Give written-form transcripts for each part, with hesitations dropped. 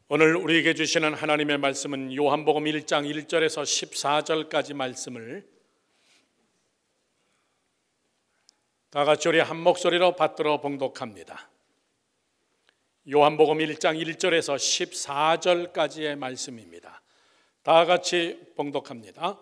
오늘 우리에게 주시는 하나님의 말씀은 요한복음 1장 1절에서 14절까지 말씀을 다 같이 우리 한 목소리로 받들어 봉독합니다. 요한복음 1장 1절에서 14절까지의 말씀입니다. 다 같이 봉독합니다.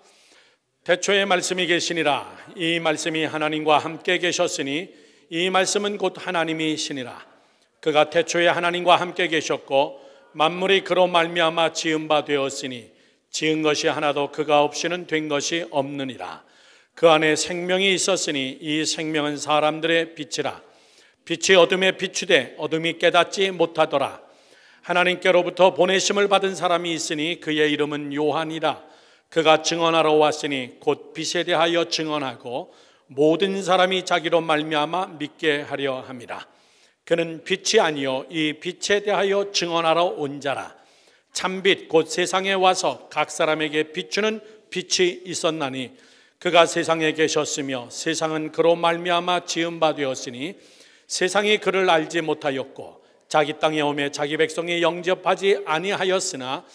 태초에 말씀이 계시니라. 이 말씀이 하나님과 함께 계셨으니 이 말씀은 곧 하나님이시니라. 그가 태초에 하나님과 함께 계셨고 만물이 그로 말미암아 지은 바 되었으니 지은 것이 하나도 그가 없이는 된 것이 없느니라. 그 안에 생명이 있었으니 이 생명은 사람들의 빛이라. 빛이 어둠에 비추되 어둠이 깨닫지 못하더라. 하나님께로부터 보내심을 받은 사람이 있으니 그의 이름은 요한이라. 그가 증언하러 왔으니 곧 빛에 대하여 증언하고 모든 사람이 자기로 말미암아 믿게 하려 함이라. 그는 빛이 아니요 이 빛에 대하여 증언하러 온 자라. 참빛 곧 세상에 와서 각 사람에게 비추는 빛이 있었나니 그가 세상에 계셨으며 세상은 그로 말미암아 지은 바 되었으니 세상이 그를 알지 못하였고 자기 땅에 오매 자기 백성이 영접하지 아니하였으나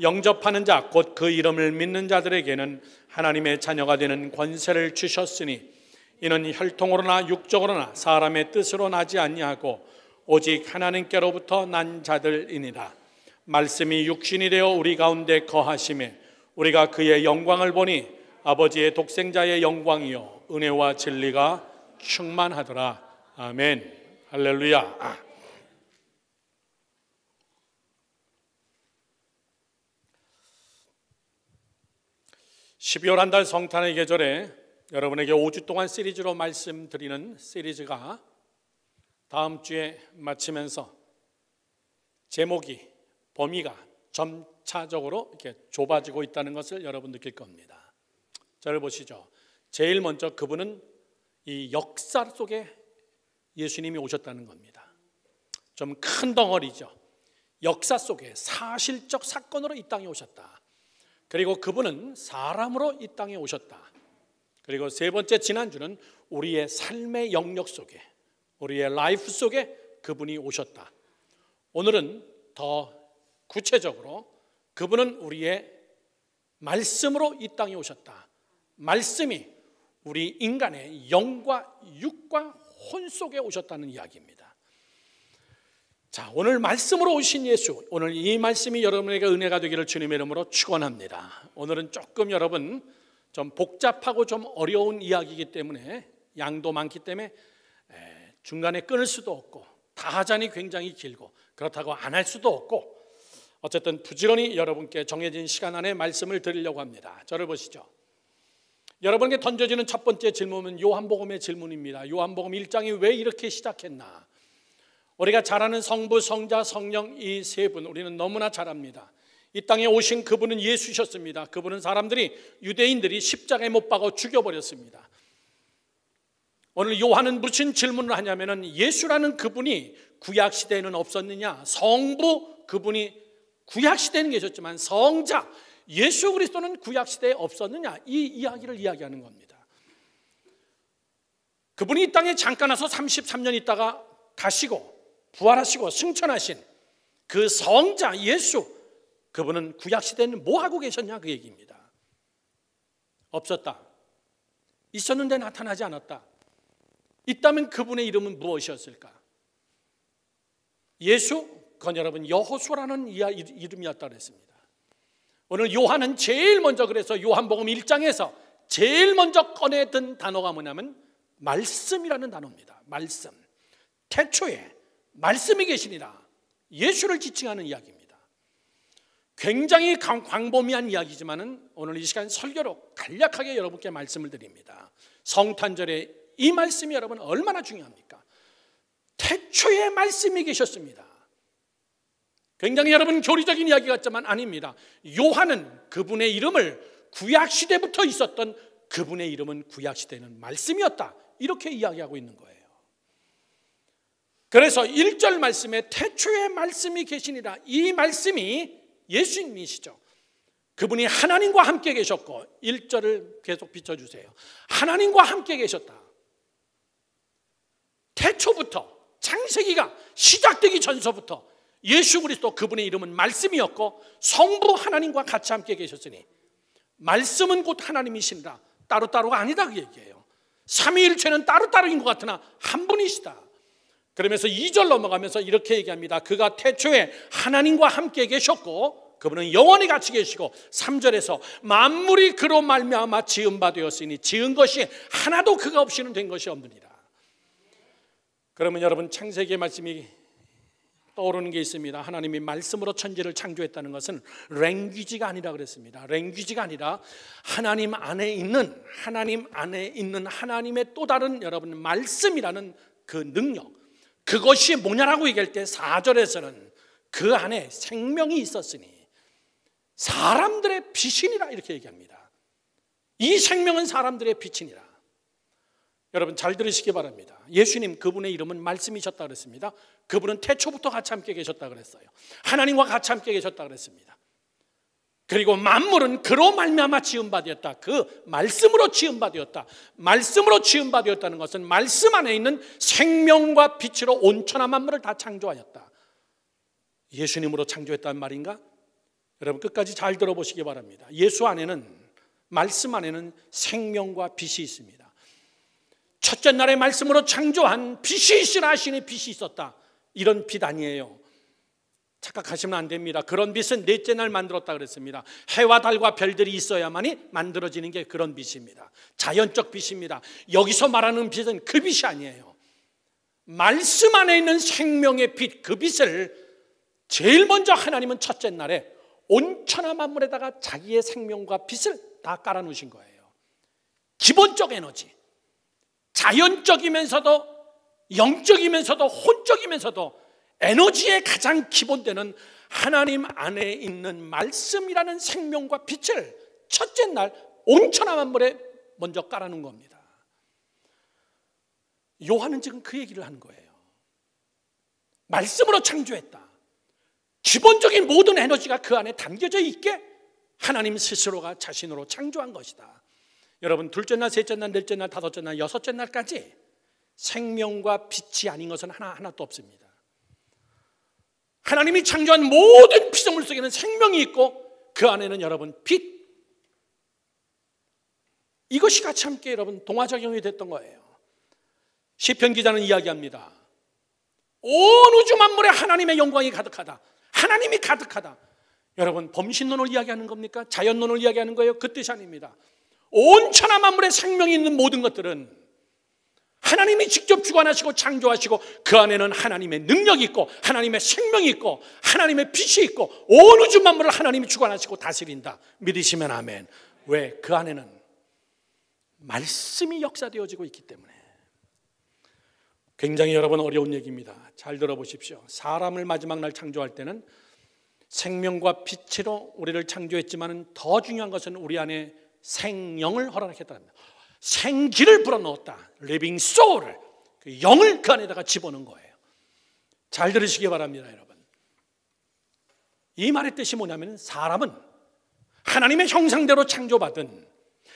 영접하는 자 곧 그 이름을 믿는 자들에게는 하나님의 자녀가 되는 권세를 주셨으니 이는 혈통으로나 육적으로나 사람의 뜻으로 나지 아니하고 오직 하나님께로부터 난 자들이니라. 말씀이 육신이 되어 우리 가운데 거하심에 우리가 그의 영광을 보니 아버지의 독생자의 영광이요 은혜와 진리가 충만하더라. 아멘. 할렐루야. 12월 한 달 성탄의 계절에 여러분에게 5주 동안 시리즈로 말씀드리는 시리즈가 다음 주에 마치면서 제목이 범위가 점차적으로 이렇게 좁아지고 있다는 것을 여러분 느낄 겁니다. 저를 보시죠. 제일 먼저 그분은 이 역사 속에 예수님이 오셨다는 겁니다. 좀 큰 덩어리죠. 역사 속에 사실적 사건으로 이 땅에 오셨다. 그리고 그분은 사람으로 이 땅에 오셨다. 그리고 세 번째 지난주는 우리의 삶의 영역 속에 우리의 라이프 속에 그분이 오셨다. 오늘은 더 구체적으로 그분은 우리의 말씀으로 이 땅에 오셨다. 말씀이 우리 인간의 영과 육과 혼 속에 오셨다는 이야기입니다. 자, 오늘 말씀으로 오신 예수, 오늘 이 말씀이 여러분에게 은혜가 되기를 주님의 이름으로 축원합니다. 오늘은 조금 여러분 좀 복잡하고 좀 어려운 이야기이기 때문에 양도 많기 때문에 중간에 끊을 수도 없고 다 하자니 굉장히 길고 그렇다고 안 할 수도 없고 어쨌든 부지런히 여러분께 정해진 시간 안에 말씀을 드리려고 합니다. 저를 보시죠. 여러분에게 던져지는 첫 번째 질문은 요한복음의 질문입니다. 요한복음 1장이 왜 이렇게 시작했나? 우리가 잘 아는 성부, 성자, 성령 이 세 분 우리는 너무나 잘 압니다. 이 땅에 오신 그분은 예수셨습니다. 그분은 사람들이 유대인들이 십자가에 못 박아 죽여버렸습니다. 오늘 요한은 무슨 질문을 하냐면은 예수라는 그분이 구약시대에는 없었느냐? 성부 그분이 구약시대에는 계셨지만 성자 예수 그리스도는 구약시대에 없었느냐? 이 이야기를 이야기하는 겁니다. 그분이 이 땅에 잠깐 와서 33년 있다가 가시고 부활하시고 승천하신 그 성자 예수 그분은 구약시대에는 뭐 하고 계셨냐 그 얘기입니다. 없었다. 있었는데 나타나지 않았다. 있다면 그분의 이름은 무엇이었을까? 예수, 그건 여러분 여호수아라는 이름이었다고 그랬습니다. 오늘 요한은 제일 먼저 그래서 요한복음 1장에서 제일 먼저 꺼내든 단어가 뭐냐면 말씀이라는 단어입니다. 말씀. 태초에 말씀이 계시니라. 예수를 지칭하는 이야기입니다. 굉장히 광범위한 이야기지만은 오늘 이 시간 설교로 간략하게 여러분께 말씀을 드립니다. 성탄절에 이 말씀이 여러분 얼마나 중요합니까? 태초에 말씀이 계셨습니다. 굉장히 여러분 교리적인 이야기 같지만 아닙니다. 요한은 그분의 이름을 구약시대부터 있었던 그분의 이름은 구약시대는 말씀이었다. 이렇게 이야기하고 있는 거예요. 그래서 1절 말씀에 태초에 말씀이 계시니라. 이 말씀이 예수님이시죠. 그분이 하나님과 함께 계셨고 1절을 계속 비춰주세요. 하나님과 함께 계셨다. 태초부터 창세기가 시작되기 전서부터 예수 그리스도 그분의 이름은 말씀이었고 성부 하나님과 같이 함께 계셨으니 말씀은 곧 하나님이신다. 따로따로가 아니다 그 얘기예요. 삼위일체는 따로따로인 것 같으나 한 분이시다. 그러면서 2절 넘어가면서 이렇게 얘기합니다. 그가 태초에 하나님과 함께 계셨고 그분은 영원히 같이 계시고 3절에서 만물이 그로 말미암아 지은 바 되었으니 지은 것이 하나도 그가 없이는 된 것이 없느니라. 그러면 여러분 창세기의 말씀이 떠오르는 게 있습니다. 하나님이 말씀으로 천지를 창조했다는 것은 랭귀지가 아니라 그랬습니다. 랭귀지가 아니라 하나님 안에 있는 하나님의 또 다른 여러분 말씀이라는 그 능력, 그것이 뭐냐라고 얘기할 때 4절에서는 그 안에 생명이 있었으니 사람들의 빛이니라 이렇게 얘기합니다. 이 생명은 사람들의 빛이니라. 여러분 잘 들으시기 바랍니다. 예수님 그분의 이름은 말씀이셨다 그랬습니다. 그분은 태초부터 같이 함께 계셨다 그랬어요. 하나님과 같이 함께 계셨다 그랬습니다. 그리고 만물은 그로 말미암아 지은 바 되었다. 그 말씀으로 지은 바 되었다. 말씀으로 지은 바 되었다는 것은 말씀 안에 있는 생명과 빛으로 온천한 만물을 다 창조하였다. 예수님으로 창조했다는 말인가? 여러분 끝까지 잘 들어보시기 바랍니다. 예수 안에는, 말씀 안에는 생명과 빛이 있습니다. 첫째 날의 말씀으로 창조한 빛이 있으라 하시니 빛이 있었다. 이런 빛 아니에요. 착각하시면 안 됩니다. 그런 빛은 넷째 날 만들었다 그랬습니다. 해와 달과 별들이 있어야만이 만들어지는 게 그런 빛입니다. 자연적 빛입니다. 여기서 말하는 빛은 그 빛이 아니에요. 말씀 안에 있는 생명의 빛, 그 빛을 제일 먼저 하나님은 첫째 날에 온천한 만물에다가 자기의 생명과 빛을 다 깔아놓으신 거예요. 기본적 에너지, 자연적이면서도 영적이면서도 혼적이면서도 에너지의 가장 기본되는 하나님 안에 있는 말씀이라는 생명과 빛을 첫째 날 온천한 만물에 먼저 깔아놓은 겁니다. 요한은 지금 그 얘기를 하는 거예요. 말씀으로 창조했다. 기본적인 모든 에너지가 그 안에 담겨져 있게 하나님 스스로가 자신으로 창조한 것이다. 여러분 둘째 날, 셋째 날, 넷째 날, 다섯째 날, 여섯째 날까지 생명과 빛이 아닌 것은 하나도 없습니다. 하나님이 창조한 모든 피조물 속에는 생명이 있고 그 안에는 여러분 빛, 이것이 같이 함께 여러분 동화작용이 됐던 거예요. 시편 기자는 이야기합니다. 온 우주 만물에 하나님의 영광이 가득하다. 하나님이 가득하다. 여러분 범신론을 이야기하는 겁니까? 자연론을 이야기하는 거예요? 그 뜻이 아닙니다. 온 천하 만물에 생명이 있는 모든 것들은 하나님이 직접 주관하시고 창조하시고 그 안에는 하나님의 능력이 있고 하나님의 생명이 있고 하나님의 빛이 있고 온 우주 만물을 하나님이 주관하시고 다스린다. 믿으시면 아멘. 왜? 그 안에는 말씀이 역사되어지고 있기 때문에. 굉장히 여러분 어려운 얘기입니다. 잘 들어보십시오. 사람을 마지막 날 창조할 때는 생명과 빛으로 우리를 창조했지만 더 중요한 것은 우리 안에 생영을 허락했다는 겁니다. 생기를 불어넣었다. 리빙 소울을, 그 영을 그 안에다가 집어넣은 거예요. 잘 들으시기 바랍니다, 여러분. 이 말의 뜻이 뭐냐면 사람은 하나님의 형상대로 창조받은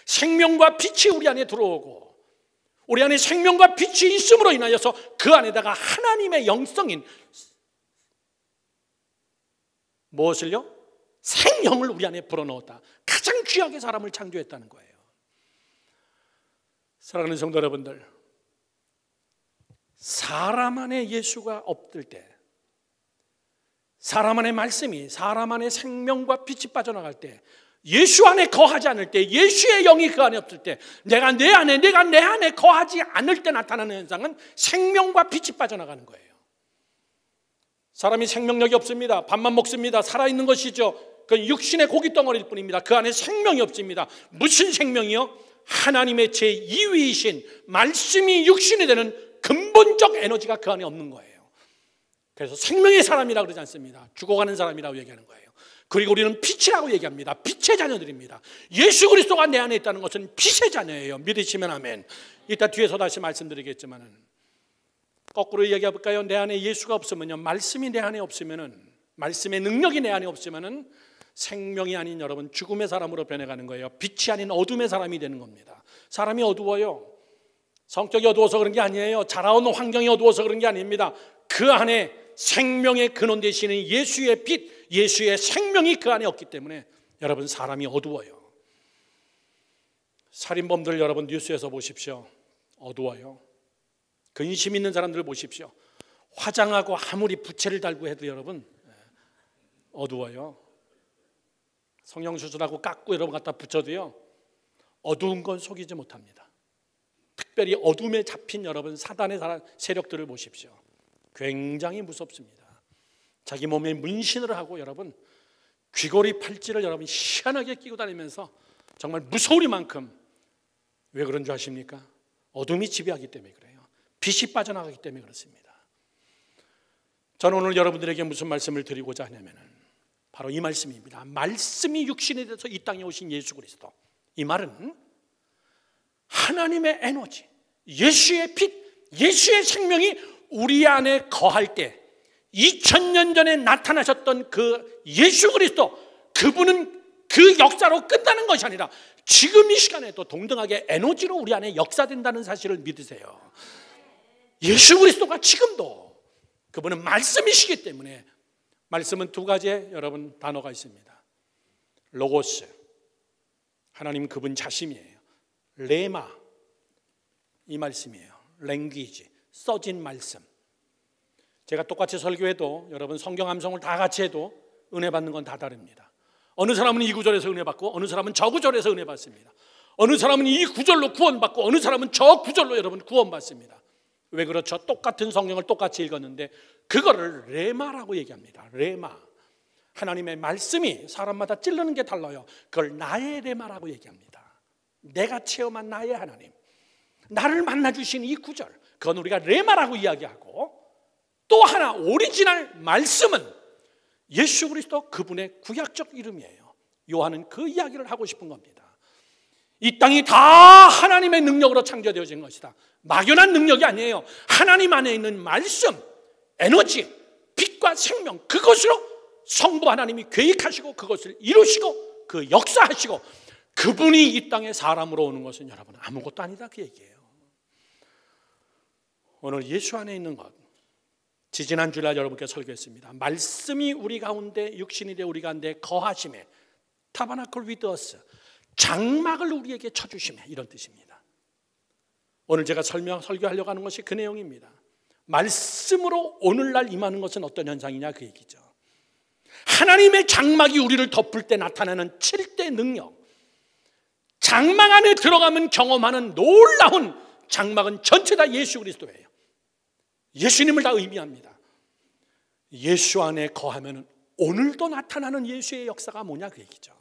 생명과 빛이 우리 안에 들어오고 우리 안에 생명과 빛이 있음으로 인하여서 그 안에다가 하나님의 영성인 무엇을요? 생명을 우리 안에 불어넣었다. 가장 귀하게 사람을 창조했다는 거예요. 사랑하는 성도 여러분들, 사람 안에 예수가 없을 때, 사람 안에 말씀이, 사람 안에 생명과 빛이 빠져나갈 때, 예수 안에 거하지 않을 때, 예수의 영이 그 안에 없을 때, 내가 내 안에 거하지 않을 때 나타나는 현상은 생명과 빛이 빠져나가는 거예요. 사람이 생명력이 없습니다. 밥만 먹습니다. 살아있는 것이죠. 그 육신의 고깃덩어리일 뿐입니다. 그 안에 생명이 없습니다. 무슨 생명이요? 하나님의 제2위이신 말씀이 육신이 되는 근본적 에너지가 그 안에 없는 거예요. 그래서 생명의 사람이라고 그러지 않습니다. 죽어가는 사람이라고 얘기하는 거예요. 그리고 우리는 빛이라고 얘기합니다. 빛의 자녀들입니다. 예수 그리스도가 내 안에 있다는 것은 빛의 자녀예요. 믿으시면 아멘. 이따 뒤에서 다시 말씀드리겠지만은 거꾸로 얘기해 볼까요? 내 안에 예수가 없으면요, 말씀이 내 안에 없으면은, 말씀의 능력이 내 안에 없으면은 생명이 아닌 여러분 죽음의 사람으로 변해가는 거예요. 빛이 아닌 어둠의 사람이 되는 겁니다. 사람이 어두워요. 성격이 어두워서 그런 게 아니에요. 자라온 환경이 어두워서 그런 게 아닙니다. 그 안에 생명의 근원 되시는 예수의 빛, 예수의 생명이 그 안에 없기 때문에 여러분 사람이 어두워요. 살인범들 여러분 뉴스에서 보십시오. 어두워요. 근심 있는 사람들을 보십시오. 화장하고 아무리 부채를 달고 해도 여러분 어두워요. 성형수술하고 깎고 여러분 갖다 붙여도요 어두운 건 속이지 못합니다. 특별히 어둠에 잡힌 여러분 사단의 세력들을 보십시오. 굉장히 무섭습니다. 자기 몸에 문신을 하고 여러분 귀걸이 팔찌를 여러분 희한하게 끼고 다니면서 정말 무서우리만큼 왜 그런 줄 아십니까? 어둠이 지배하기 때문에 그래요. 빛이 빠져나가기 때문에 그렇습니다. 저는 오늘 여러분들에게 무슨 말씀을 드리고자 하냐면 바로 이 말씀입니다. 말씀이 육신이 돼서 이 땅에 오신 예수 그리스도. 이 말은 하나님의 에너지, 예수의 빛, 예수의 생명이 우리 안에 거할 때 2000년 전에 나타나셨던 그 예수 그리스도, 그분은 그 역사로 끝나는 것이 아니라 지금 이 시간에도 동등하게 에너지로 우리 안에 역사된다는 사실을 믿으세요. 예수 그리스도가 지금도 그분은 말씀이시기 때문에, 말씀은 두 가지의 여러분 단어가 있습니다. 로고스, 하나님 그분 자신이에요. 레마, 이 말씀이에요. 랭귀지, 써진 말씀. 제가 똑같이 설교해도 여러분 성경 암송을 다 같이 해도 은혜 받는 건 다 다릅니다. 어느 사람은 이 구절에서 은혜 받고 어느 사람은 저 구절에서 은혜 받습니다. 어느 사람은 이 구절로 구원받고 어느 사람은 저 구절로 여러분 구원받습니다. 왜 그렇죠? 똑같은 성경을 똑같이 읽었는데 그거를 레마라고 얘기합니다. 레마, 하나님의 말씀이 사람마다 찌르는 게 달라요. 그걸 나의 레마라고 얘기합니다. 내가 체험한 나의 하나님, 나를 만나주신 이 구절, 그건 우리가 레마라고 이야기하고, 또 하나 오리지널 말씀은 예수 그리스도 그분의 구약적 이름이에요. 요한은 그 이야기를 하고 싶은 겁니다. 이 땅이 다 하나님의 능력으로 창조되어진 것이다. 막연한 능력이 아니에요. 하나님 안에 있는 말씀, 에너지, 빛과 생명, 그것으로 성부 하나님이 계획하시고 그것을 이루시고 그 역사하시고, 그분이 이 땅에 사람으로 오는 것은 여러분 아무것도 아니다 그 얘기예요. 오늘 예수 안에 있는 것, 지지난 주일날 여러분께 설교했습니다. 말씀이 우리 가운데 육신이 되어 우리 가운데 거하심에, 타버나클 위드 어스, 장막을 우리에게 쳐주심에, 이런 뜻입니다. 오늘 제가 설교하려고 하는 것이 그 내용입니다. 말씀으로 오늘날 임하는 것은 어떤 현상이냐 그 얘기죠. 하나님의 장막이 우리를 덮을 때 나타나는 7대 능력, 장막 안에 들어가면 경험하는 놀라운 장막은 전체 다 예수 그리스도예요. 예수님을 다 의미합니다. 예수 안에 거하면 오늘도 나타나는 예수의 역사가 뭐냐 그 얘기죠.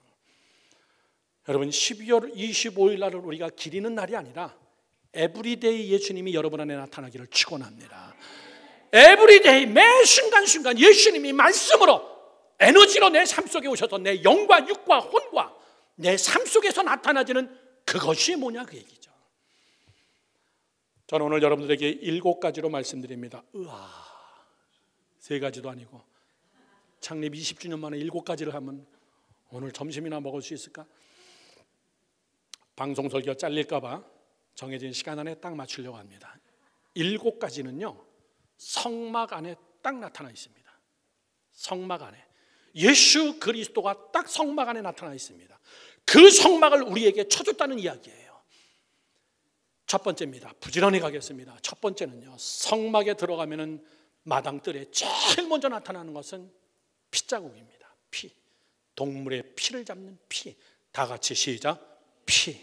여러분 12월 25일 날을 우리가 기리는 날이 아니라 에브리데이 예수님이 여러분 안에 나타나기를 축원합니다. 에브리데이, 매 순간순간 예수님이 말씀으로 에너지로 내 삶 속에 오셔서 내 영과 육과 혼과 내 삶 속에서 나타나지는 그것이 뭐냐 그 얘기죠. 저는 오늘 여러분들에게 7가지로 말씀드립니다. 으아, 3가지도 아니고 창립 20주년 만에 7가지를 하면 오늘 점심이나 먹을 수 있을까? 방송 설교 잘릴까 봐 정해진 시간 안에 딱 맞추려고 합니다. 7가지는요 성막 안에 딱 나타나 있습니다. 성막 안에 예수 그리스도가 딱 성막 안에 나타나 있습니다. 그 성막을 우리에게 쳐줬다는 이야기예요. 첫 번째입니다. 부지런히 가겠습니다. 첫 번째는요, 성막에 들어가면은 마당뜰에 제일 먼저 나타나는 것은 피자국입니다. 피, 동물의 피를 잡는 피. 다 같이 시작. 피.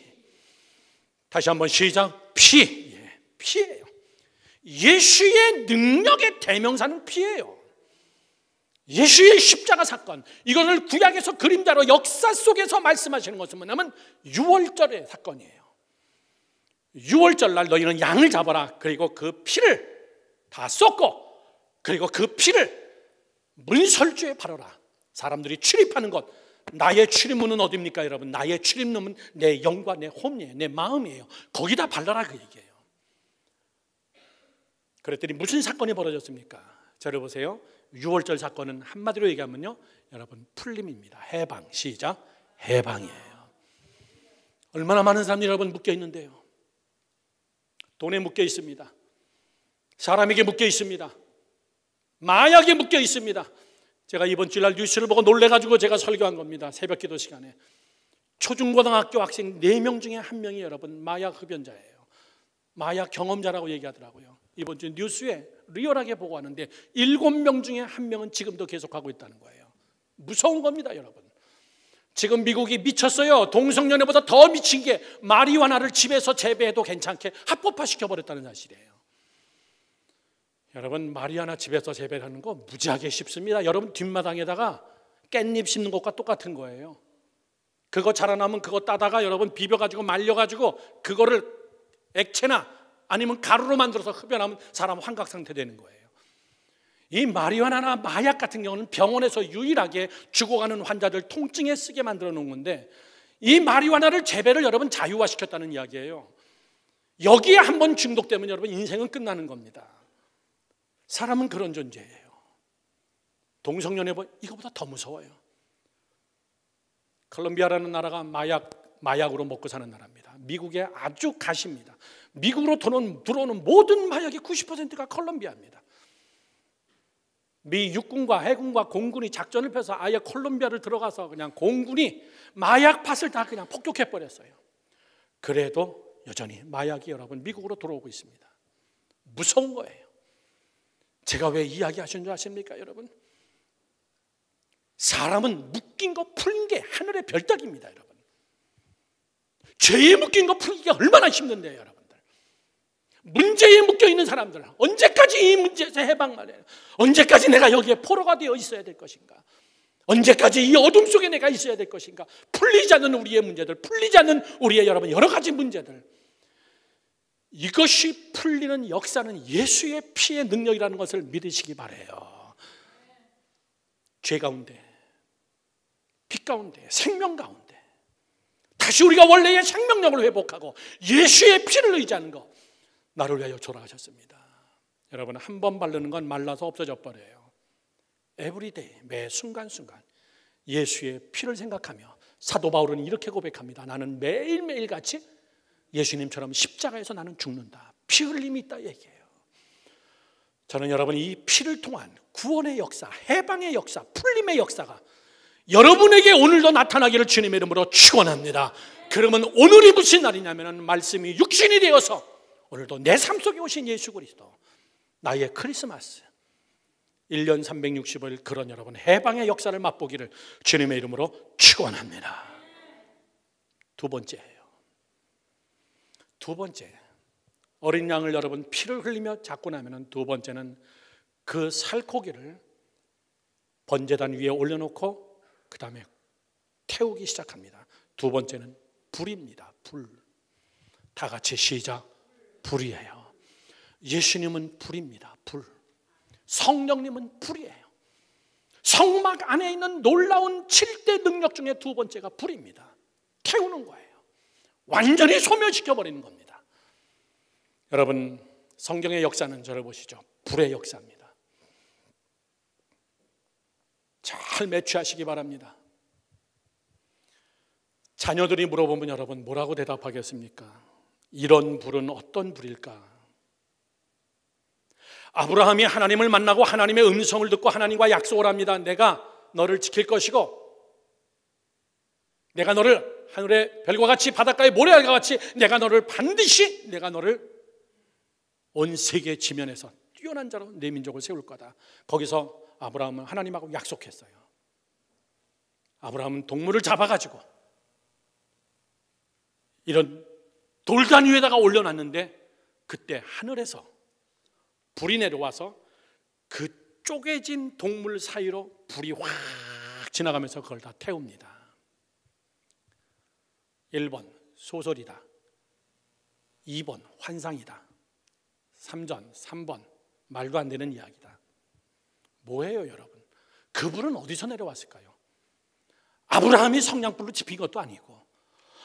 다시 한번 시작. 피. 예, 피예요. 예수의 능력의 대명사는 피예요. 예수의 십자가 사건, 이것을 구약에서 그림자로 역사 속에서 말씀하시는 것은 뭐냐면 6월절의 사건이에요. 6월절 날 너희는 양을 잡아라. 그리고 그 피를 다 쏟고, 그리고 그 피를 문설주에 바르라. 사람들이 출입하는 곳, 나의 출입문은 어디입니까 여러분? 나의 출입문은 내 영과 내 홈이에요. 내 마음이에요. 거기다 발라라 그 얘기예요. 그랬더니 무슨 사건이 벌어졌습니까? 저를 보세요. 6월절 사건은 한마디로 얘기하면요, 여러분 풀림입니다. 해방. 시작. 해방이에요. 얼마나 많은 사람들이 여러분 묶여 있는데요. 돈에 묶여 있습니다. 사람에게 묶여 있습니다. 마약에 묶여 있습니다. 제가 이번 주일날 뉴스를 보고 놀래가지고 제가 설교한 겁니다. 새벽 기도 시간에. 초중고등학교 학생 4명 중에 1명이 여러분 마약 흡연자예요. 마약 경험자라고 얘기하더라고요. 이번 주 뉴스에 리얼하게 보고 하는데 7명 중에 1명은 지금도 계속하고 있다는 거예요. 무서운 겁니다, 여러분. 지금 미국이 미쳤어요. 동성연애보다 더 미친 게 마리화나를 집에서 재배해도 괜찮게 합법화시켜버렸다는 사실이에요. 여러분, 마리화나 집에서 재배하는 거 무지하게 쉽습니다. 여러분, 뒷마당에다가 깻잎 심는 것과 똑같은 거예요. 그거 자라나면 그거 따다가 여러분 비벼가지고 말려가지고 그거를 액체나 아니면 가루로 만들어서 흡연하면 사람 환각상태 되는 거예요. 이 마리화나나 마약 같은 경우는 병원에서 유일하게 죽어가는 환자들 통증에 쓰게 만들어 놓은 건데, 이 마리화나를 재배를 여러분 자유화시켰다는 이야기예요. 여기에 한번 중독되면 여러분 인생은 끝나는 겁니다. 사람은 그런 존재예요. 동성연애 이거보다 더 무서워요. 콜롬비아라는 나라가 마약으로 먹고 사는 나라입니다. 미국의 아주 가시입니다. 미국으로 들어오는 모든 마약의 90%가 콜롬비아입니다. 미 육군과 해군과 공군이 작전을 펴서 아예 콜롬비아를 들어가서 그냥 공군이 마약 밭을 다 그냥 폭격해 버렸어요. 그래도 여전히 마약이 여러분 미국으로 들어오고 있습니다. 무서운 거예요. 제가 왜 이야기하신 줄 아십니까, 여러분? 사람은 묶인 거 풀린 게 하늘의 별따기입니다, 여러분. 죄에 묶인 거 풀기가 얼마나 힘든데요, 여러분들. 문제에 묶여 있는 사람들, 언제까지 이 문제에서 해방만 해요? 언제까지 내가 여기에 포로가 되어 있어야 될 것인가? 언제까지 이 어둠 속에 내가 있어야 될 것인가? 풀리지 않는 우리의 문제들, 풀리지 않는 우리의 여러분 여러 가지 문제들, 이것이 풀리는 역사는 예수의 피의 능력이라는 것을 믿으시기 바라요. 죄 가운데, 빛 가운데, 생명 가운데 다시 우리가 원래의 생명력을 회복하고 예수의 피를 의지하는 것, 나를 위하여 돌아가셨습니다. 여러분, 한 번 바르는 건 말라서 없어져 버려요. 에브리데이, 매 순간순간 예수의 피를 생각하며 사도 바울은 이렇게 고백합니다. 나는 매일매일 같이 예수님처럼 십자가에서 나는 죽는다. 피 흘림이 있다 얘기해요. 저는 여러분 이 피를 통한 구원의 역사, 해방의 역사, 풀림의 역사가 여러분에게 오늘도 나타나기를 주님의 이름으로 축원합니다. 그러면 오늘이 무슨 날이냐면 말씀이 육신이 되어서 오늘도 내 삶 속에 오신 예수 그리스도, 나의 크리스마스 1년 365일 그런 여러분 해방의 역사를 맛보기를 주님의 이름으로 축원합니다. 두 번째, 어린 양을 여러분 피를 흘리며 잡고 나면 두 번째는 그 살코기를 번제단 위에 올려놓고 그 다음에 태우기 시작합니다. 두 번째는 불입니다. 불. 다 같이 시작. 불이에요. 예수님은 불입니다. 불. 성령님은 불이에요. 성막 안에 있는 놀라운 7대 능력 중에 두 번째가 불입니다. 태우는 거예요. 완전히 소멸시켜버리는 겁니다. 여러분, 성경의 역사는 저를 보시죠. 불의 역사입니다. 잘 매취하시기 바랍니다. 자녀들이 물어보면 여러분 뭐라고 대답하겠습니까? 이런 불은 어떤 불일까? 아브라함이 하나님을 만나고 하나님의 음성을 듣고 하나님과 약속을 합니다. 내가 너를 지킬 것이고 내가 너를 하늘의 별과 같이 바닷가의 모래알과 같이 내가 너를 반드시 내가 너를 온 세계 지면에서 뛰어난 자로 내 민족을 세울 거다. 거기서 아브라함은 하나님하고 약속했어요. 아브라함은 동물을 잡아가지고 이런 돌단 위에다가 올려놨는데 그때 하늘에서 불이 내려와서 그 쪼개진 동물 사이로 불이 확 지나가면서 그걸 다 태웁니다. 1번 소설이다. 2번 환상이다. 3번 말도 안 되는 이야기다. 뭐예요, 여러분? 그 불은 어디서 내려왔을까요? 아브라함이 성냥불로 지핀 것도 아니고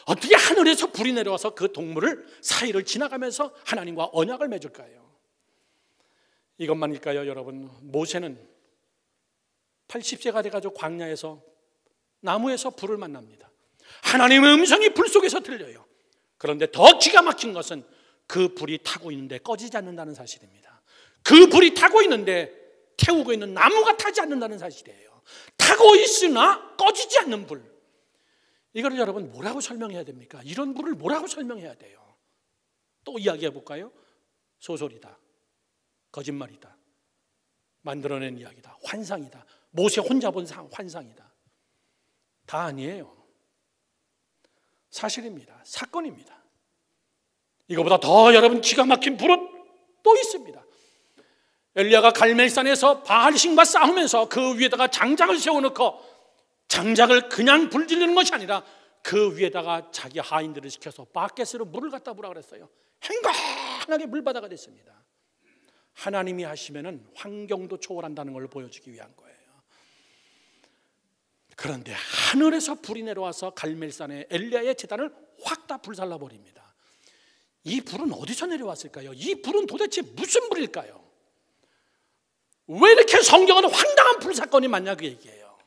어떻게 하늘에서 불이 내려와서 그 동물을 사이를 지나가면서 하나님과 언약을 맺을까요? 이것만일까요, 여러분? 모세는 80세가 돼가지고 광야에서 나무에서 불을 만납니다. 하나님의 음성이 불 속에서 들려요. 그런데 더 기가 막힌 것은 그 불이 타고 있는데 꺼지지 않는다는 사실입니다. 그 불이 타고 있는데 태우고 있는 나무가 타지 않는다는 사실이에요. 타고 있으나 꺼지지 않는 불. 이거를 여러분 뭐라고 설명해야 됩니까? 이런 불을 뭐라고 설명해야 돼요? 또 이야기해 볼까요? 소설이다, 거짓말이다, 만들어낸 이야기다, 환상이다, 모세 혼자 본 환상이다. 다 아니에요. 사실입니다. 사건입니다. 이거보다 더 여러분 기가 막힌 불은 또 있습니다. 엘리야가 갈멜산에서 바알신과 싸우면서 그 위에다가 장작을 세워놓고 장작을 그냥 불 지르는 것이 아니라 그 위에다가 자기 하인들을 시켜서 바켓으로 물을 갖다 부라 그랬어요. 행간하게 물바다가 됐습니다. 하나님이 하시면은 환경도 초월한다는 걸 보여주기 위한 거예요. 그런데 하늘에서 불이 내려와서 갈멜산의 엘리야의 제단을 확 다 불살라 버립니다. 이 불은 어디서 내려왔을까요? 이 불은 도대체 무슨 불일까요? 왜 이렇게 성경은 황당한 불 사건이 많냐 그 얘기예요.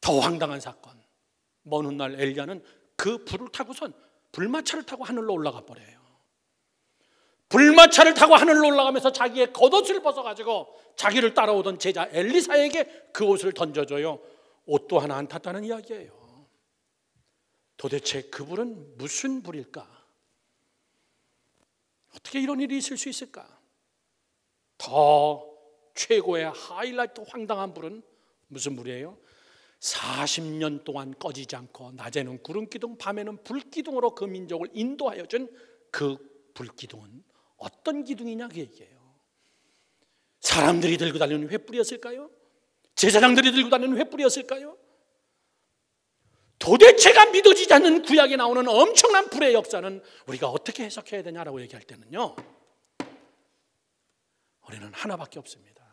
더 황당한 사건. 먼 훗날 엘리야는 그 불을 타고선 불마차를 타고 하늘로 올라가 버려요. 불마차를 타고 하늘로 올라가면서 자기의 겉옷을 벗어가지고 자기를 따라오던 제자 엘리사에게 그 옷을 던져줘요. 옷도 하나 안 탔다는 이야기예요. 도대체 그 불은 무슨 불일까? 어떻게 이런 일이 있을 수 있을까? 더 최고의 하이라이트 황당한 불은 무슨 불이에요? 40년 동안 꺼지지 않고 낮에는 구름기둥, 밤에는 불기둥으로 그 민족을 인도하여 준 그 불기둥은 어떤 기둥이냐 그 얘기예요. 사람들이 들고 다니는 횃불이었을까요? 제사장들이 들고 다니는 횃불이었을까요? 도대체가 믿어지지 않는 구약에 나오는 엄청난 불의 역사는 우리가 어떻게 해석해야 되냐라고 얘기할 때는요, 우리는 하나밖에 없습니다.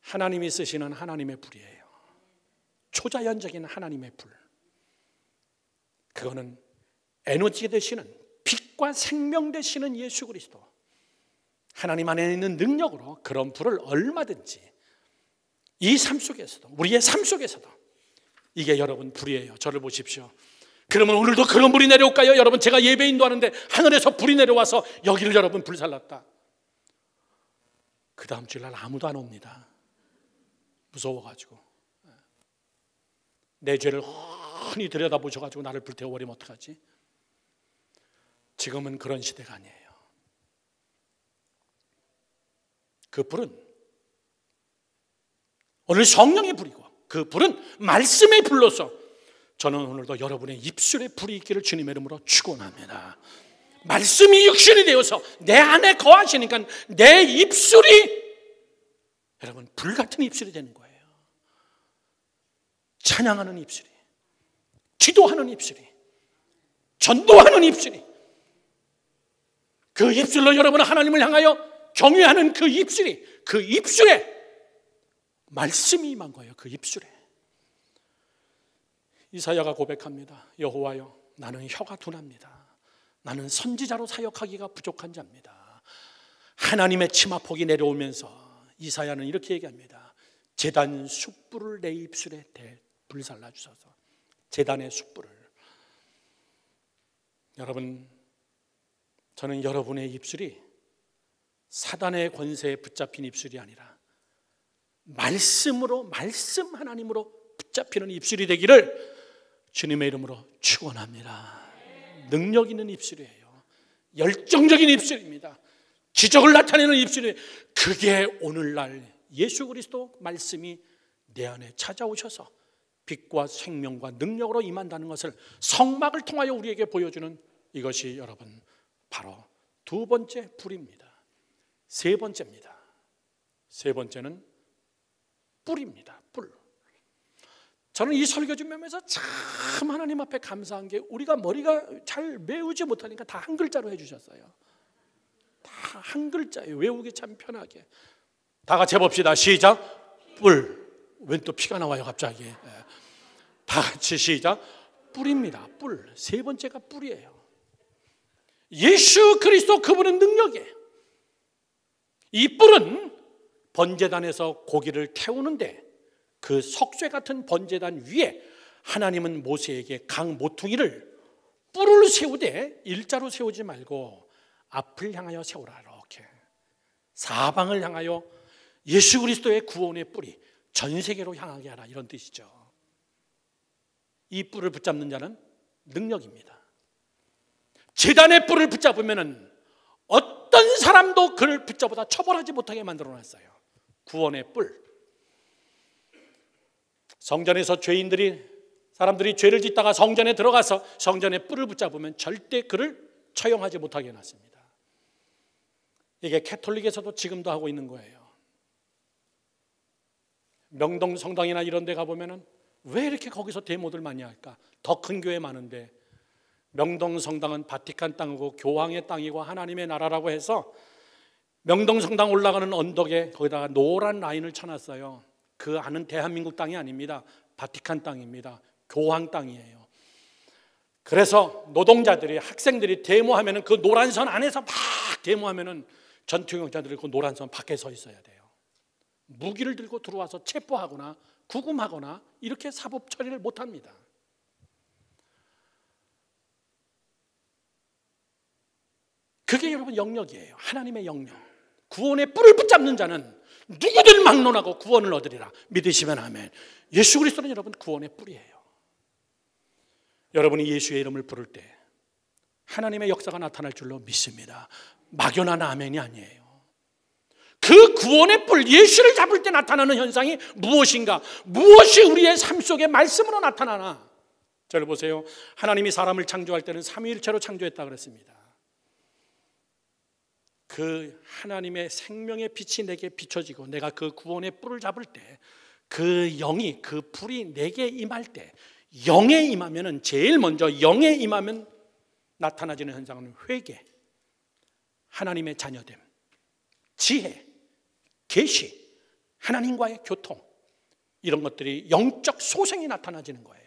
하나님이 쓰시는 하나님의 불이에요. 초자연적인 하나님의 불. 그거는 에너지 되시는, 빛과 생명 되시는 예수 그리스도, 하나님 안에 있는 능력으로 그런 불을 얼마든지 이 삶 속에서도, 우리의 삶 속에서도, 이게 여러분 불이에요. 저를 보십시오. 그러면 오늘도 그런 불이 내려올까요? 여러분, 제가 예배 인도하는데 하늘에서 불이 내려와서 여기를 여러분 불살랐다. 그 다음 주일날 아무도 안 옵니다. 무서워가지고. 내 죄를 훤히 들여다보셔가지고 나를 불태워버리면 어떡하지? 지금은 그런 시대가 아니에요. 그 불은 오늘 성령의 불이고, 그 불은 말씀의 불로서 저는 오늘도 여러분의 입술에 불이 있기를 주님의 이름으로 축원합니다. 말씀이 육신이 되어서 내 안에 거하시니까 내 입술이 여러분 불같은 입술이 되는 거예요. 찬양하는 입술이, 기도하는 입술이, 전도하는 입술이, 그 입술로 여러분 하나님을 향하여 경외하는 그 입술이, 그 입술에 말씀이 임한 거예요. 그 입술에. 이사야가 고백합니다. 여호와여, 나는 혀가 둔합니다. 나는 선지자로 사역하기가 부족한 자입니다. 하나님의 치마폭이 내려오면서 이사야는 이렇게 얘기합니다. 제단 숯불을 내 입술에 불살라 주소서. 제단의 숯불을. 여러분, 저는 여러분의 입술이 사단의 권세에 붙잡힌 입술이 아니라 말씀으로, 말씀 하나님으로 붙잡히는 입술이 되기를 주님의 이름으로 축원합니다. 능력 있는 입술이에요. 열정적인 입술입니다. 기적을 나타내는 입술이에요. 그게 오늘날 예수 그리스도 말씀이 내 안에 찾아오셔서 빛과 생명과 능력으로 임한다는 것을 성막을 통하여 우리에게 보여주는 이것이 여러분 바로 두 번째 불입니다. 세 번째입니다. 세 번째는 뿔입니다. 뿔. 저는 이 설교 준비하면서 참 하나님 앞에 감사한 게, 우리가 머리가 잘 외우지 못하니까 다 한 글자로 해주셨어요. 다 한 글자예요. 외우기 참 편하게. 다 같이 해봅시다. 시작. 뿔. 웬 또 피가 나와요 갑자기. 다 같이 시작. 뿔입니다. 뿔. 세 번째가 뿔이에요. 예수 그리스도 그분은 능력이에요. 이 뿔은 번제단에서 고기를 태우는데 그 석쇠 같은 번제단 위에 하나님은 모세에게 강 모퉁이를 뿔을 세우되 일자로 세우지 말고 앞을 향하여 세우라, 이렇게 사방을 향하여 예수 그리스도의 구원의 뿔이 전 세계로 향하게 하라, 이런 뜻이죠. 이 뿔을 붙잡는 자는 능력입니다. 제단의 뿔을 붙잡으면 어떤 사람도 그를 붙잡아다 처벌하지 못하게 만들어놨어요. 구원의 뿔. 성전에서 사람들이 죄를 짓다가 성전에 들어가서 성전의 뿔을 붙잡으면 절대 그를 처형하지 못하게 해놨습니다. 이게 캐톨릭에서도 지금도 하고 있는 거예요. 명동 성당이나 이런 데 가보면 왜 이렇게 거기서 데모들 많이 할까? 더 큰 교회 많은데. 명동 성당은 바티칸 땅이고 교황의 땅이고 하나님의 나라라고 해서 명동 성당 올라가는 언덕에 거기다가 노란 라인을 쳐놨어요. 그 안은 대한민국 땅이 아닙니다. 바티칸 땅입니다. 교황 땅이에요. 그래서 노동자들이, 학생들이 데모하면 그 노란 선 안에서 막 데모하면 전투경찰들이 그 노란 선 밖에 서 있어야 돼요. 무기를 들고 들어와서 체포하거나 구금하거나 이렇게 사법 처리를 못합니다. 그게 여러분 영역이에요. 하나님의 영역. 구원의 뿔을 붙잡는 자는 누구든 막론하고 구원을 얻으리라. 믿으시면 아멘. 예수 그리스도는 여러분 구원의 뿔이에요. 여러분이 예수의 이름을 부를 때 하나님의 역사가 나타날 줄로 믿습니다. 막연한 아멘이 아니에요. 그 구원의 뿔, 예수를 잡을 때 나타나는 현상이 무엇인가? 무엇이 우리의 삶 속에 말씀으로 나타나나? 저를 보세요. 하나님이 사람을 창조할 때는 삼위일체로 창조했다 그랬습니다. 그 하나님의 생명의 빛이 내게 비춰지고 내가 그 구원의 뿔을 잡을 때 그 영이, 그 불이 내게 임할 때, 영에 임하면은 제일 먼저 영에 임하면 나타나지는 현상은 회개, 하나님의 자녀됨, 지혜, 계시, 하나님과의 교통, 이런 것들이 영적 소생이 나타나지는 거예요.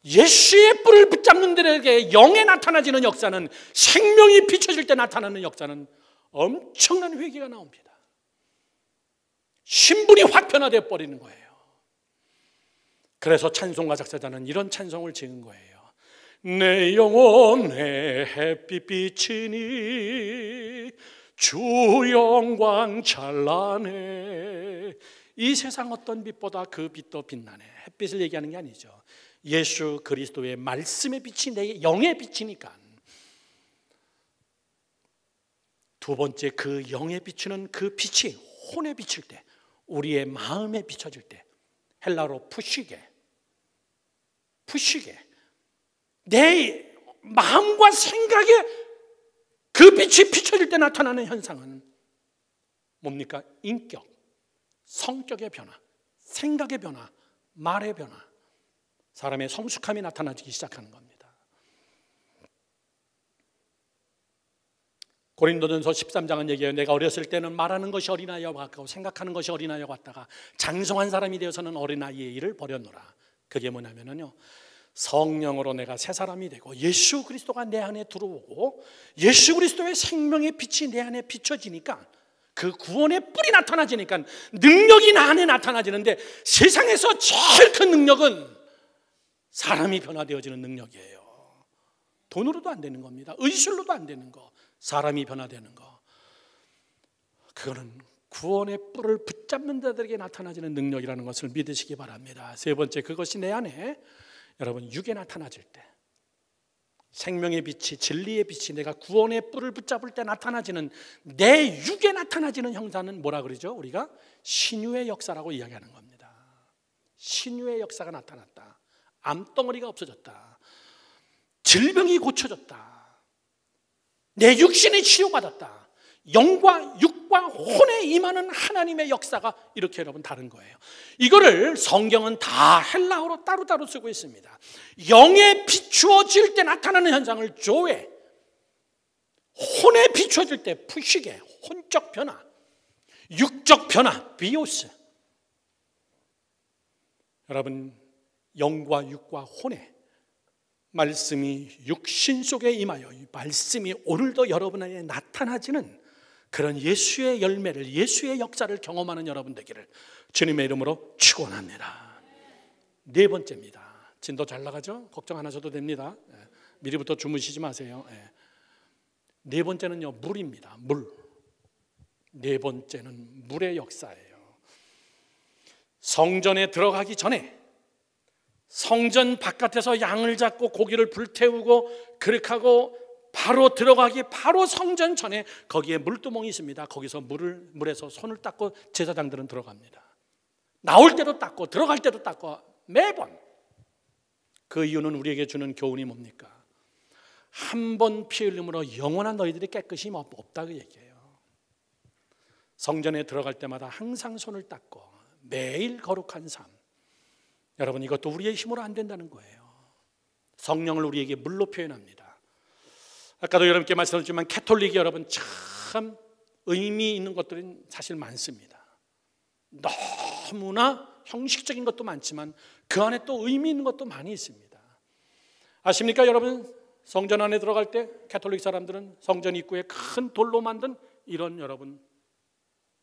예수의 뿔을 붙잡는 들에게 영에 나타나지는 역사는, 생명이 비춰질 때 나타나는 역사는 엄청난 회개가 나옵니다. 신분이 확 변화되어 버리는 거예요. 그래서 찬송가 작사자는 이런 찬송을 지은 거예요. 내 영혼에 햇빛 비치니 주 영광 찬란해. 이 세상 어떤 빛보다 그 빛도 빛나네. 햇빛을 얘기하는 게 아니죠. 예수 그리스도의 말씀의 빛이 내 영에 비치니까. 두 번째, 그 영에 비추는 그 빛이 혼에 비칠 때, 우리의 마음에 비춰질 때, 헬라어로 푸시게, 내 마음과 생각에 그 빛이 비춰질 때 나타나는 현상은 뭡니까? 인격, 성격의 변화, 생각의 변화, 말의 변화, 사람의 성숙함이 나타나기 시작하는 겁니다. 고린도전서 13장은 얘기해요. 내가 어렸을 때는 말하는 것이 어린아이와 같고 생각하는 것이 어린아이와 같다가 장성한 사람이 되어서는 어린아이의 일을 버렸노라. 그게 뭐냐면요, 성령으로 내가 새 사람이 되고 예수 그리스도가 내 안에 들어오고 예수 그리스도의 생명의 빛이 내 안에 비춰지니까, 그 구원의 뿔이 나타나지니까 능력이 나 안에 나타나지는데, 세상에서 제일 큰 능력은 사람이 변화되어지는 능력이에요. 돈으로도 안 되는 겁니다. 의술로도 안 되는 거, 사람이 변화되는 거. 그거는 구원의 뿔을 붙잡는 자들에게 나타나지는 능력이라는 것을 믿으시기 바랍니다. 세 번째, 그것이 내 안에 여러분 육에 나타나질 때, 생명의 빛이, 진리의 빛이 내가 구원의 뿔을 붙잡을 때 나타나지는, 내 육에 나타나지는 형상은 뭐라 그러죠? 우리가 신유의 역사라고 이야기하는 겁니다. 신유의 역사가 나타났다. 암덩어리가 없어졌다. 질병이 고쳐졌다. 내 육신이 치료받았다. 영과 육과 혼에 임하는 하나님의 역사가 이렇게 여러분 다른 거예요. 이거를 성경은 다 헬라어로 따로따로 쓰고 있습니다. 영에 비추어질 때 나타나는 현상을 조회, 혼에 비추어질 때 푸시게, 혼적 변화, 육적 변화, 비오스. 여러분, 영과 육과 혼에 말씀이 육신 속에 임하여 말씀이 오늘도 여러분 안에 나타나지는 그런 예수의 열매를, 예수의 역사를 경험하는 여러분 되기를 주님의 이름으로 축원합니다. 네 번째입니다. 진도 잘 나가죠? 걱정 안 하셔도 됩니다. 미리부터 주무시지 마세요. 네 번째는요, 물입니다. 물. 네 번째는 물의 역사예요. 성전에 들어가기 전에 성전 바깥에서 양을 잡고 고기를 불태우고 그렇게하고 바로 들어가기 바로 성전 전에 거기에 물두멍이 있습니다. 거기서 물에서 손을 닦고 제사장들은 들어갑니다. 나올 때도 닦고 들어갈 때도 닦고 매번. 그 이유는 우리에게 주는 교훈이 뭡니까? 한 번 피 흘림으로 영원한 너희들이 깨끗이 없다 그 얘기예요. 성전에 들어갈 때마다 항상 손을 닦고 매일 거룩한 삶. 여러분, 이것도 우리의 힘으로 안 된다는 거예요. 성령을 우리에게 물로 표현합니다. 아까도 여러분께 말씀드렸지만 캐톨릭이 여러분 참 의미 있는 것들이 사실 많습니다. 너무나 형식적인 것도 많지만 그 안에 또 의미 있는 것도 많이 있습니다. 아십니까 여러분? 성전 안에 들어갈 때 캐톨릭 사람들은 성전 입구에 큰 돌로 만든 이런 여러분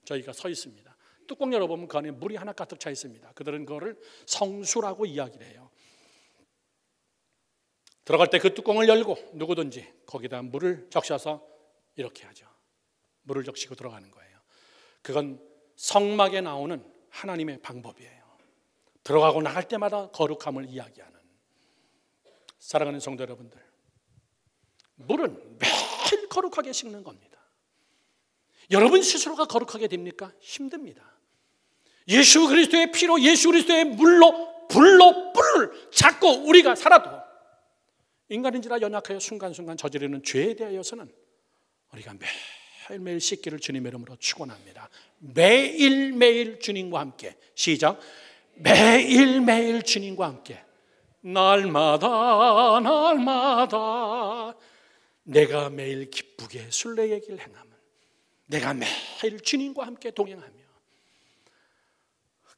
저희가 서 있습니다. 뚜껑 열어보면 그 안에 물이 하나 가득 차 있습니다. 그들은 그거를 성수라고 이야기를 해요. 들어갈 때 그 뚜껑을 열고 누구든지 거기다 물을 적셔서 이렇게 하죠. 물을 적시고 들어가는 거예요. 그건 성막에 나오는 하나님의 방법이에요. 들어가고 나갈 때마다 거룩함을 이야기하는. 사랑하는 성도 여러분들, 물은 매일 거룩하게 씻는 겁니다. 여러분 스스로가 거룩하게 됩니까? 힘듭니다. 예수 그리스도의 피로, 예수 그리스도의 물로, 불로 뿔을 잡고 우리가 살아도 인간인지라 연약하여 순간순간 저지르는 죄에 대하여서는 우리가 매일매일 씻기를 주님의 이름으로 축원합니다. 매일매일 주님과 함께. 시작. 매일매일 주님과 함께. 날마다 날마다 내가 매일 기쁘게 순례의 길 행함은 내가 매일 주님과 함께 동행하며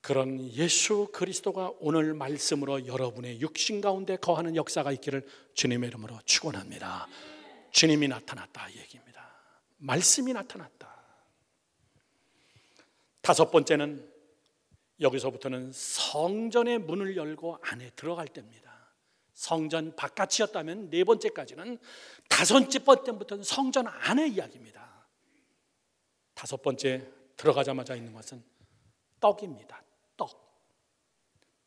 그런 예수 그리스도가 오늘 말씀으로 여러분의 육신 가운데 거하는 역사가 있기를 주님의 이름으로 축원합니다. 주님이 나타났다 이 얘기입니다. 말씀이 나타났다. 다섯 번째는 여기서부터는 성전의 문을 열고 안에 들어갈 때입니다. 성전 바깥이었다면 네 번째까지는 다섯 번째부터는 성전 안의 이야기입니다. 다섯 번째 들어가자마자 있는 것은 떡입니다. 떡.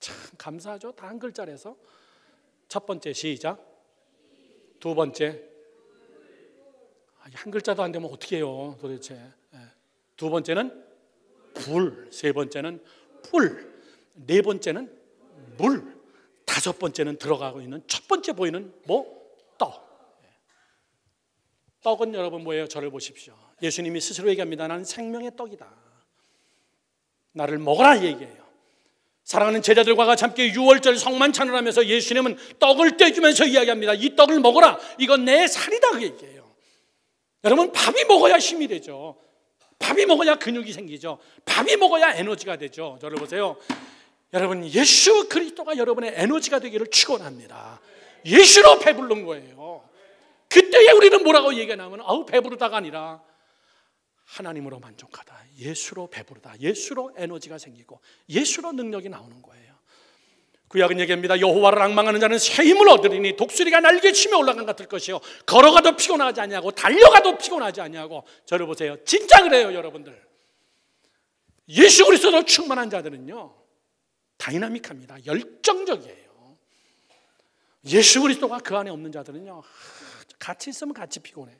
참 감사하죠. 다 한 글자라서. 첫 번째 시작. 두 번째 한 글자도 안 되면 어떻게 해요 도대체. 두 번째는 불. 세 번째는 뿔. 네 번째는 물. 다섯 번째는 들어가고 있는 첫 번째 보이는 떡. 떡은 여러분 뭐예요? 저를 보십시오. 예수님이 스스로 얘기합니다. 나는 생명의 떡이다. 나를 먹어라 얘기해요. 사랑하는 제자들과 같이 함께 유월절 성만찬을 하면서 예수님은 떡을 떼주면서 이야기합니다. 이 떡을 먹어라. 이건 내 살이다 그 얘기예요. 여러분 밥이 먹어야 힘이 되죠. 밥이 먹어야 근육이 생기죠. 밥이 먹어야 에너지가 되죠. 저를 보세요. 여러분 예수 그리스도가 여러분의 에너지가 되기를 축원합니다. 예수로 배부른 거예요. 그때에 우리는 뭐라고 얘기하냐면 아우 배부르다가 아니라 하나님으로 만족하다. 예수로 배부르다. 예수로 에너지가 생기고 예수로 능력이 나오는 거예요. 구약은 얘기합니다. 여호와를 앙망하는 자는 새 힘을 얻으리니 독수리가 날개치며 올라간 같을 것이요 걸어가도 피곤하지 아니하고 달려가도 피곤하지 아니하고. 저를 보세요. 진짜 그래요 여러분들. 예수 그리스도로 충만한 자들은요 다이나믹합니다. 열정적이에요. 예수 그리스도가 그 안에 없는 자들은요 같이 있으면 같이 피곤해.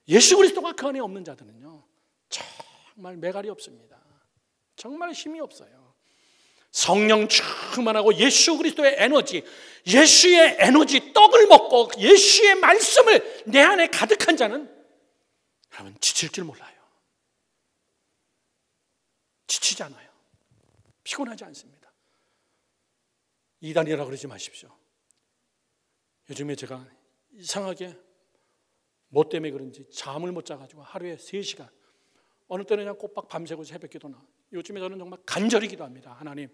예수 그리스도가 그 안에 없는 자들은요 정말 매갈이 없습니다. 정말 힘이 없어요. 성령 충만하고 예수 그리스도의 에너지, 예수의 에너지 떡을 먹고 예수의 말씀을 내 안에 가득한 자는 여러분 지칠 줄 몰라요. 지치지 않아요. 피곤하지 않습니다. 이단이라고 그러지 마십시오. 요즘에 제가 이상하게 뭐 때문에 그런지 잠을 못 자가지고 하루에 3시간, 어느 때는 그냥 꼬박 밤새고 새벽 기도나. 요즘에 저는 정말 간절히 기도합니다. 하나님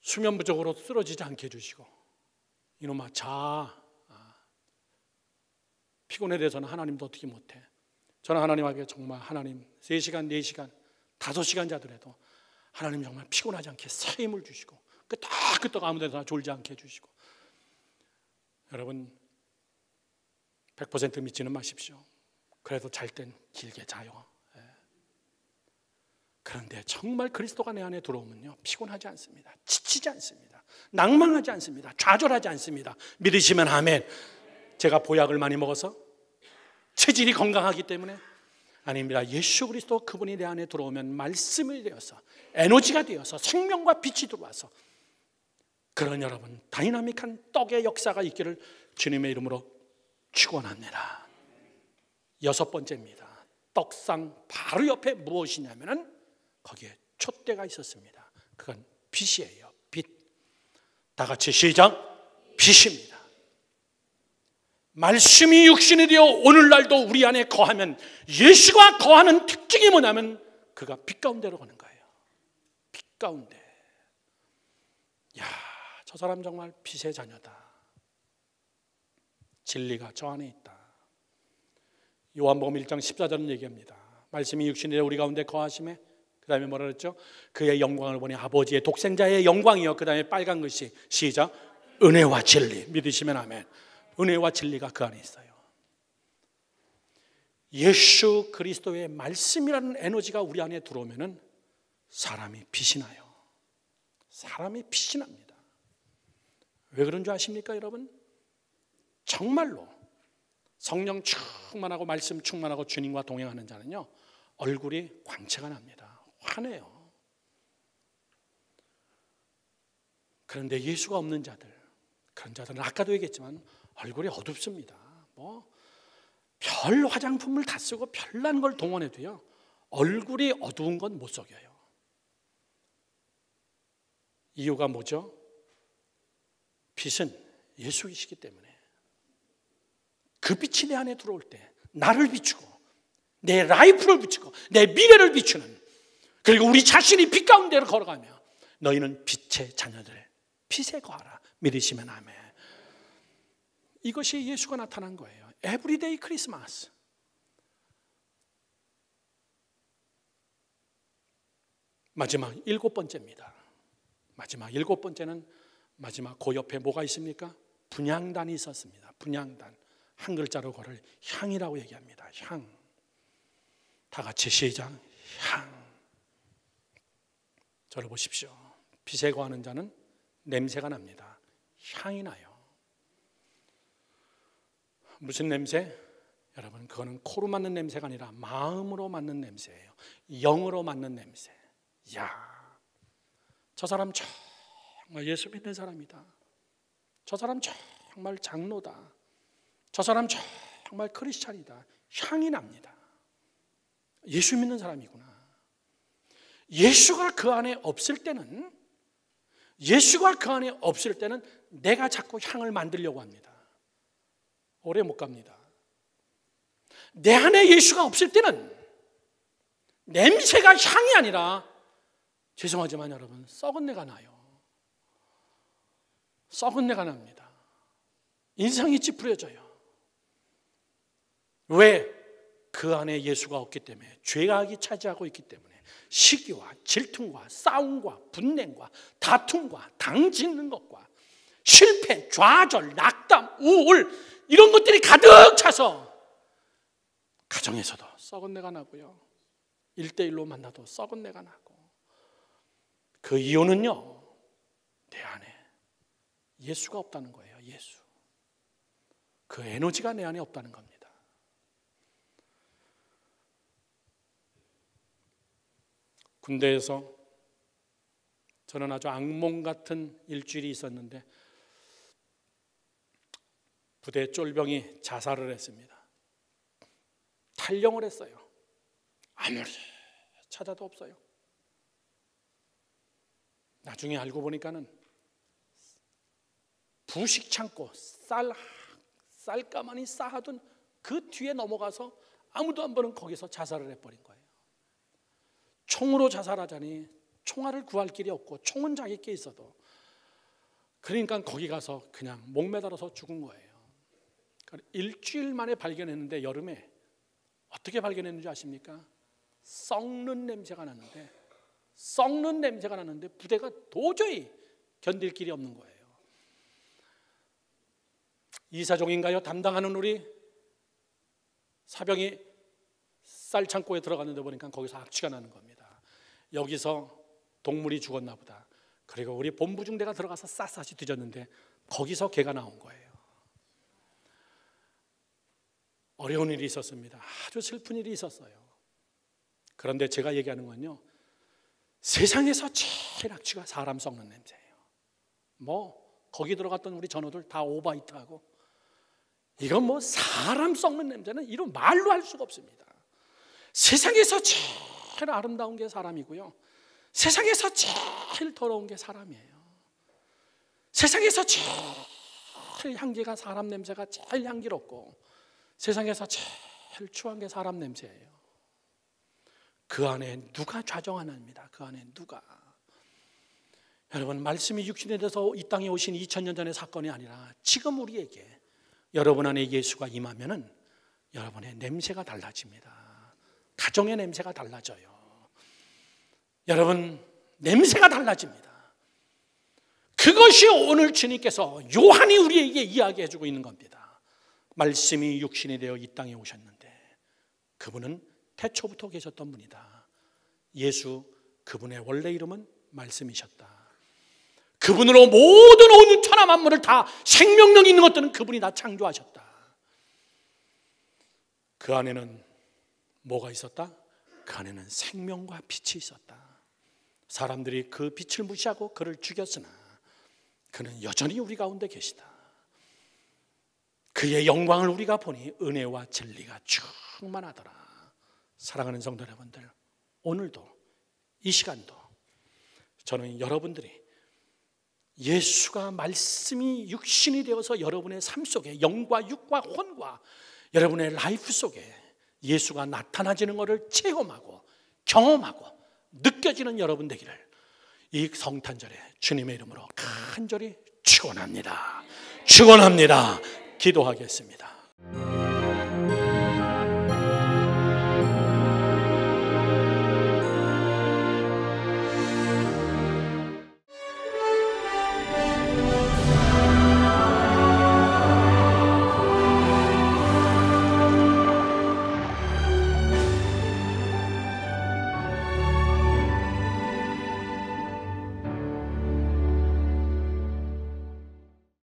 수면 부족으로 쓰러지지 않게 해주시고 이놈아 자. 피곤에 대해서는 하나님도 어떻게 못해. 저는 하나님에게 정말 하나님 3시간, 4시간, 5시간 자더라도 하나님 정말 피곤하지 않게 새 힘을 주시고 끄떡끄떡 아무 데나 졸지 않게 해주시고. 여러분 100% 믿지는 마십시오. 그래도 잘 땐 길게 자요. 그런데 정말 그리스도가 내 안에 들어오면요, 피곤하지 않습니다. 지치지 않습니다. 낭망하지 않습니다. 좌절하지 않습니다. 믿으시면 아멘. 제가 보약을 많이 먹어서 체질이 건강하기 때문에 아닙니다. 예수 그리스도 그분이 내 안에 들어오면 말씀이 되어서 에너지가 되어서 생명과 빛이 들어와서 그런 여러분 다이나믹한 떡의 역사가 있기를 주님의 이름으로 축원합니다. 6번째입니다. 떡상 바로 옆에 무엇이냐면은 거기에 촛대가 있었습니다. 그건 빛이에요. 빛. 다 같이 시작. 빛입니다. 말씀이 육신이 되어 오늘날도 우리 안에 거하면 예수가 거하는 특징이 뭐냐면 그가 빛 가운데로 가는 거예요. 빛 가운데. 야, 저 사람 정말 빛의 자녀다. 진리가 저 안에 있다. 요한복음 1장 14절은 얘기합니다. 말씀이 육신이 되어 우리 가운데 거하심에 그 다음에 뭐라 그랬죠? 그의 영광을 보니 아버지의 독생자의 영광이요. 그 다음에 빨간 글씨 시작. 은혜와 진리. 믿으시면 아멘. 은혜와 진리가 그 안에 있어요. 예수 그리스도의 말씀이라는 에너지가 우리 안에 들어오면은 사람이 빛이 나요. 사람이 빛이 납니다. 왜 그런 줄 아십니까, 여러분? 정말로 성령 충만하고 말씀 충만하고 주님과 동행하는 자는요, 얼굴이 광채가 납니다. 환해요. 그런데 예수가 없는 자들, 그런 자들은 아까도 얘기했지만 얼굴이 어둡습니다. 별 화장품을 다 쓰고 별난 걸 동원해도요, 얼굴이 어두운 건 못 속여요. 이유가 뭐죠? 빛은 예수이시기 때문에 그 빛이 내 안에 들어올 때 나를 비추고 내 라이프를 비추고 내 미래를 비추는, 그리고 우리 자신이 빛 가운데로 걸어가며 너희는 빛의 자녀들, 빛에 거하라. 믿으시면 아멘. 이것이 예수가 나타난 거예요. 에브리데이 크리스마스. 마지막 7번째입니다. 마지막 7번째는 마지막 그 옆에 뭐가 있습니까? 분향단이 있었습니다. 분향단. 한 글자로 그걸 향이라고 얘기합니다. 향. 다 같이 시작. 향. 저를 보십시오. 빛에 거하는 자는 냄새가 납니다. 향이 나요. 무슨 냄새? 여러분, 그거는 코로 맡는 냄새가 아니라 마음으로 맡는 냄새예요. 영으로 맡는 냄새. 야, 저 사람 정말 예수 믿는 사람이다. 저 사람 정말 장로다. 저 사람 정말 크리스찬이다. 향이 납니다. 예수 믿는 사람이구나. 예수가 그 안에 없을 때는, 예수가 그 안에 없을 때는 내가 자꾸 향을 만들려고 합니다. 오래 못 갑니다. 내 안에 예수가 없을 때는 냄새가 향이 아니라, 죄송하지만 여러분, 썩은 내가 나요. 썩은 내가 납니다. 인상이 찌푸려져요. 왜? 그 안에 예수가 없기 때문에, 죄악이 차지하고 있기 때문에 시기와 질투와 싸움과 분냉과 다툼과 당짓는 것과 실패, 좌절, 낙담, 우울, 이런 것들이 가득 차서 가정에서도 썩은 내가 나고요, 1대1로 만나도 썩은 내가 나고. 그 이유는요, 내 안에 예수가 없다는 거예요. 예수. 그 에너지가 내 안에 없다는 겁니다. 군대에서 저는 아주 악몽 같은 일주일이 있었는데, 부대 쫄병이 자살을 했습니다. 탈영을 했어요. 아무리 찾아도 없어요. 나중에 알고 보니까는 부식 창고 쌀가마니 쌓아둔 그 뒤에 넘어가서 아무도 안 보는 거기서 자살을 해버린 거예요. 총으로 자살하자니 총알을 구할 길이 없고 총은 자기께 있어도, 그러니까 거기 가서 그냥 목매달아서 죽은 거예요. 그러니까 일주일 만에 발견했는데, 여름에 어떻게 발견했는지 아십니까? 썩는 냄새가 나는데 부대가 도저히 견딜 길이 없는 거예요. 이사종인가요? 담당하는 우리 사병이 쌀 창고에 들어갔는데 보니까 거기서 악취가 나는 겁니다. 여기서 동물이 죽었나 보다. 그리고 우리 본부 중대가 들어가서 샅샅이 뒤졌는데 거기서 개가 나온 거예요. 어려운 일이 있었습니다. 아주 슬픈 일이 있었어요. 그런데 제가 얘기하는 건요, 세상에서 제일 악취가 사람 썩는 냄새예요. 거기 들어갔던 우리 전우들 다 오바이트하고, 이건 사람 썩는 냄새는 이런 말로 할 수가 없습니다. 세상에서 제일 아름다운 게 사람이고요, 세상에서 제일 더러운 게 사람이에요. 세상에서 제일 향기가 사람 냄새가 제일 향기롭고, 세상에서 제일 추한 게 사람 냄새예요. 그 안에 누가 좌정하나입니다. 그 안에 누가. 여러분, 말씀이 육신에 대해서 이 땅에 오신 2000년 전의 사건이 아니라 지금 우리에게, 여러분 안에 예수가 임하면은 여러분의 냄새가 달라집니다. 가정의 냄새가 달라져요. 여러분, 냄새가 달라집니다. 그것이 오늘 주님께서 요한이 우리에게 이야기해 주고 있는 겁니다. 말씀이 육신이 되어 이 땅에 오셨는데 그분은 태초부터 계셨던 분이다. 예수, 그분의 원래 이름은 말씀이셨다. 그분으로 모든 온 천하 만물을 다, 생명력 있는 것들은 그분이 다 창조하셨다. 그 안에는 뭐가 있었다? 그 안에는 생명과 빛이 있었다. 사람들이 그 빛을 무시하고 그를 죽였으나 그는 여전히 우리 가운데 계시다. 그의 영광을 우리가 보니 은혜와 진리가 충만하더라. 사랑하는 성도 여러분들, 오늘도 이 시간도 저는 여러분들이 예수가 말씀이 육신이 되어서 여러분의 삶 속에, 영과 육과 혼과 여러분의 라이프 속에 예수가 나타나지는 것을 체험하고 경험하고 느껴지는 여러분 되기를 이 성탄절에 주님의 이름으로 간절히 축원합니다. 축원합니다. 기도하겠습니다.